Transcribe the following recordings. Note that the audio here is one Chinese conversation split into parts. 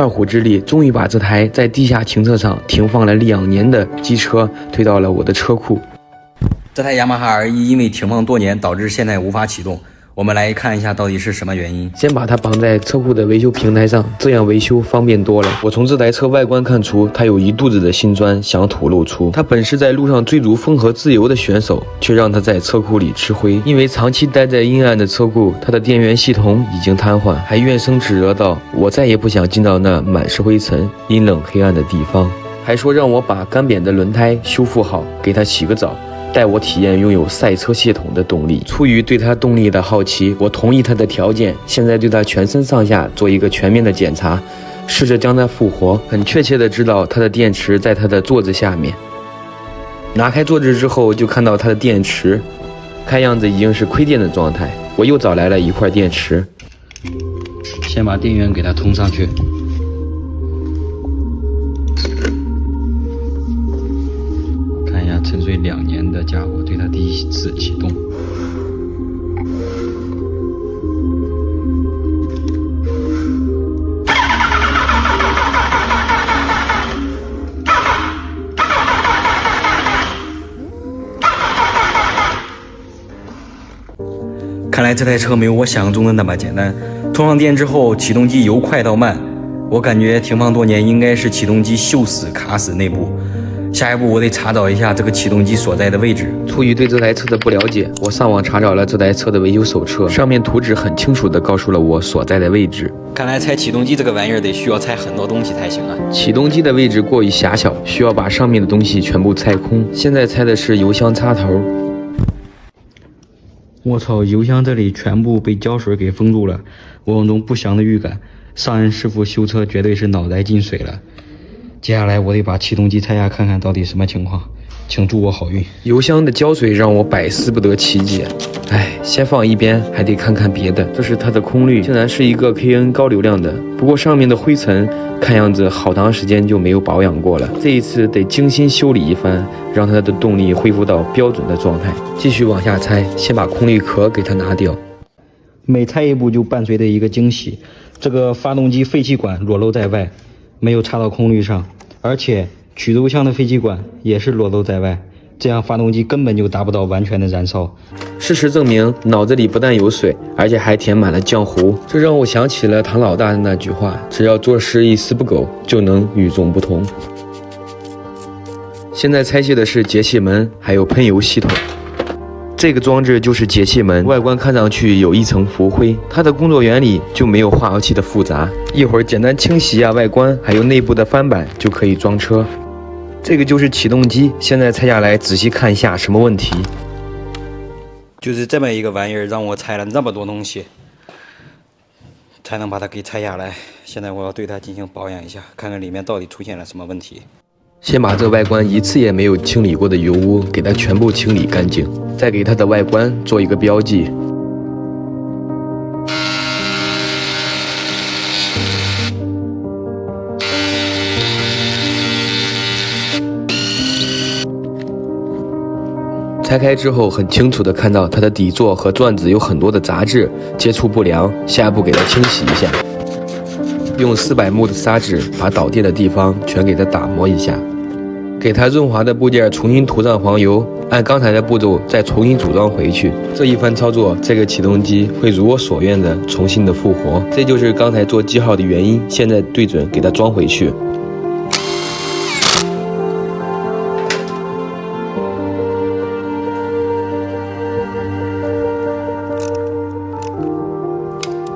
二虎之力，终于把这台在地下停车场停放了2年的机车推到了我的车库。这台雅马哈 R1因为停放多年，导致现在无法启动。我们来看一下到底是什么原因。先把它绑在车库的维修平台上，这样维修方便多了。我从这台车外观看出，它有一肚子的辛酸想吐露出。它本是在路上追逐风和自由的选手，却让它在车库里吃灰。因为长期待在阴暗的车库，它的电源系统已经瘫痪，还怨声指责道：“我再也不想进到那满是灰尘、阴冷黑暗的地方。”还说让我把干瘪的轮胎修复好，给它洗个澡。带我体验拥有赛车系统的动力。出于对它动力的好奇，我同意它的条件。现在对它全身上下做一个全面的检查，试着将它复活。很确切的知道它的电池在它的座子下面。拿开座子之后，就看到它的电池，看样子已经是亏电的状态。我又找来了一块电池，先把电源给它通上去。沉睡2年的家伙对它第一次启动，看来这台车没有我想象中的那么简单。通上电之后，启动机由快到慢，我感觉停放多年应该是启动机锈死卡死内部。下一步我得查找一下这个启动机所在的位置。出于对这台车的不了解，我上网查找了这台车的维修手册，上面图纸很清楚地告诉了我所在的位置。看来拆启动机这个玩意儿得需要拆很多东西才行啊。启动机的位置过于狭小，需要把上面的东西全部拆空。现在拆的是油箱插头。我操，油箱这里全部被胶水给封住了，我有种不祥的预感。上任师傅修车绝对是脑袋进水了。接下来我得把启动机拆下看看到底什么情况，请祝我好运。油箱的胶水让我百思不得其解，先放一边，还得看看别的。这是它的空滤，竟然是一个 KN 高流量的，不过上面的灰尘看样子好长时间就没有保养过了，这一次得精心修理一番，让它的动力恢复到标准的状态。继续往下拆，先把空滤壳给它拿掉。每拆一步就伴随着一个惊喜，这个发动机废气管裸露在外，没有插到空滤上，而且曲轴箱的废气管也是裸露在外，这样发动机根本就达不到完全的燃烧。事实证明，脑子里不但有水，而且还填满了浆糊，这让我想起了唐老大的那句话：只要做事一丝不苟，就能与众不同。现在拆卸的是节气门，还有喷油系统。这个装置就是节气门，外观看上去有一层浮灰，它的工作原理就没有化油器的复杂，一会儿简单清洗外观，还有内部的翻板就可以装车。这个就是启动机，现在拆下来仔细看一下什么问题。就是这么一个玩意儿，让我拆了那么多东西，才能把它给拆下来。现在我要对它进行保养一下，看看里面到底出现了什么问题。先把这外观一次也没有清理过的油污给它全部清理干净，再给它的外观做一个标记。拆开之后，很清楚地看到它的底座和转子有很多的杂质，接触不良。下一步给它清洗一下，用400目的砂纸把导电的地方全给它打磨一下，给它润滑的部件重新涂上黄油，按刚才的步骤再重新组装回去。这一番操作，这个启动机会如我所愿的重新的复活。这就是刚才做记号的原因。现在对准给它装回去。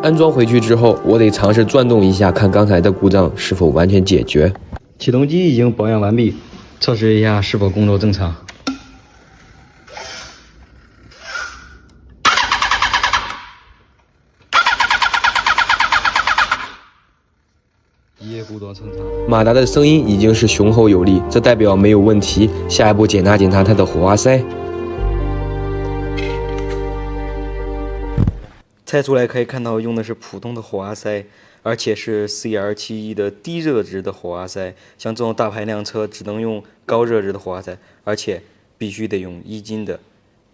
安装回去之后，我得尝试转动一下，看刚才的故障是否完全解决。启动机已经保养完毕，测试一下是否工作正常。一夜故作正常。马达的声音已经是雄厚有力，这代表没有问题。下一步检查检查它的火花塞。拆出来可以看到，用的是普通的火花塞，而且是 CR71的低热值的火花塞。像这种大排量车只能用高热值的火花塞，而且必须得用1斤的，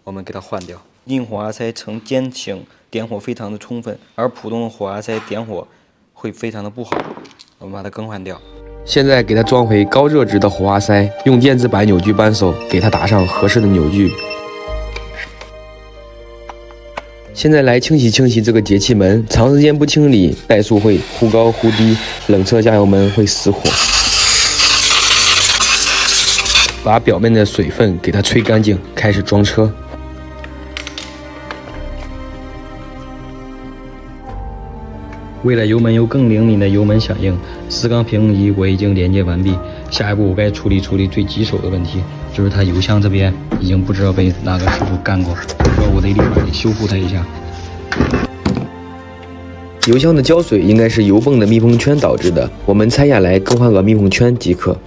我们给它换掉。硬火花塞呈尖形，点火非常的充分，而普通的火花塞点火会非常的不好。我们把它更换掉。现在给它装回高热值的火花塞，用电子版扭矩扳手给它打上合适的扭矩。现在来清洗清洗这个节气门，长时间不清理，怠速会忽高忽低，冷车加油门会失火。把表面的水分给它吹干净，开始装车。为了油门有更灵敏的油门响应，四缸平衡仪我已经连接完毕。下一步我该处理最棘手的问题，就是它油箱这边已经不知道被哪个师傅干过，所以我得立马得修复它一下。油箱的胶水应该是油泵的密封圈导致的，我们拆下来更换个密封圈即可。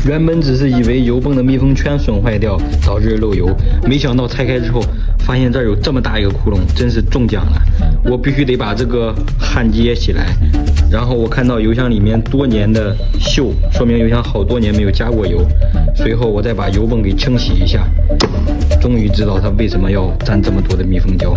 原本只是以为油泵的密封圈损坏掉导致漏油，没想到拆开之后发现这儿有这么大一个窟窿，真是中奖了。我必须得把这个焊接起来。然后我看到油箱里面多年的锈，说明油箱好多年没有加过油。随后我再把油泵给清洗一下，终于知道它为什么要沾这么多的密封胶。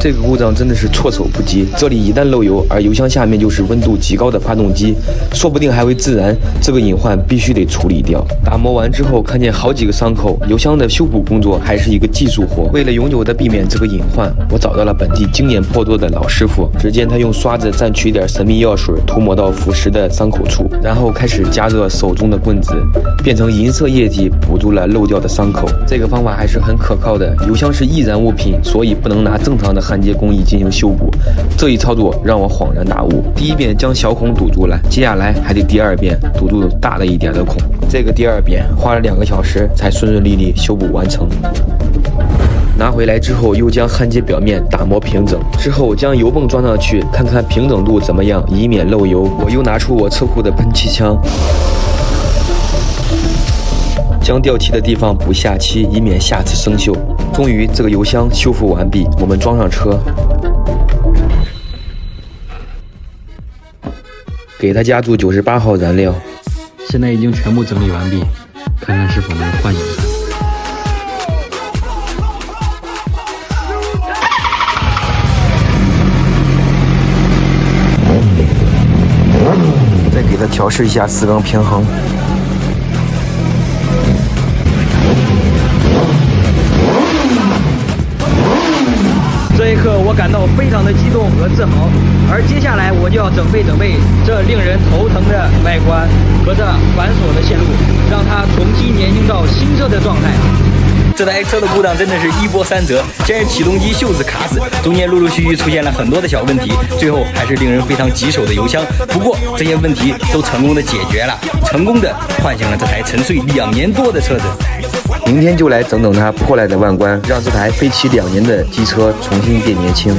这个故障真的是措手不及，这里一旦漏油，而油箱下面就是温度极高的发动机，说不定还会自燃，这个隐患必须得处理掉。打磨完之后，看见好几个伤口，油箱的修补工作还是一个技术活。为了永久的避免这个隐患，我找到了本地经验颇多的老师傅。只见他用刷子蘸取点神秘药水，涂抹到腐蚀的伤口处，然后开始加热手中的棍子，变成银色液体，补住了漏掉的伤口。这个方法还是很可靠的。油箱是易燃物品，所以不能拿正常的焊接工艺进行修补。这一操作让我恍然大悟，第一遍将小孔堵住了，接下来还得第二遍堵住大了一点的孔。这个第二遍花了2个小时才顺顺利利修补完成。拿回来之后，又将焊接表面打磨平整，之后将油泵装上去，看看平整度怎么样，以免漏油。我又拿出我车库的喷漆枪，将掉漆的地方补下漆，以免下次生锈。终于，这个油箱修复完毕，我们装上车，给它加注98号燃料。现在已经全部整理完毕，看看是否能唤醒它。再给它调试一下四缸平衡。这一刻，我感到非常的激动和自豪，而接下来我就要整备这令人头疼的外观和这繁琐的线路，让它重新年轻到新车的状态。这台车的故障真的是一波三折，先是起动机锈子卡死，中间陆陆续续出现了很多的小问题，最后还是令人非常棘手的油箱。不过这些问题都成功的解决了，成功的唤醒了这台沉睡2年多的车子。明天就来整整它破烂的外观，让这台废弃2年的机车重新变年轻。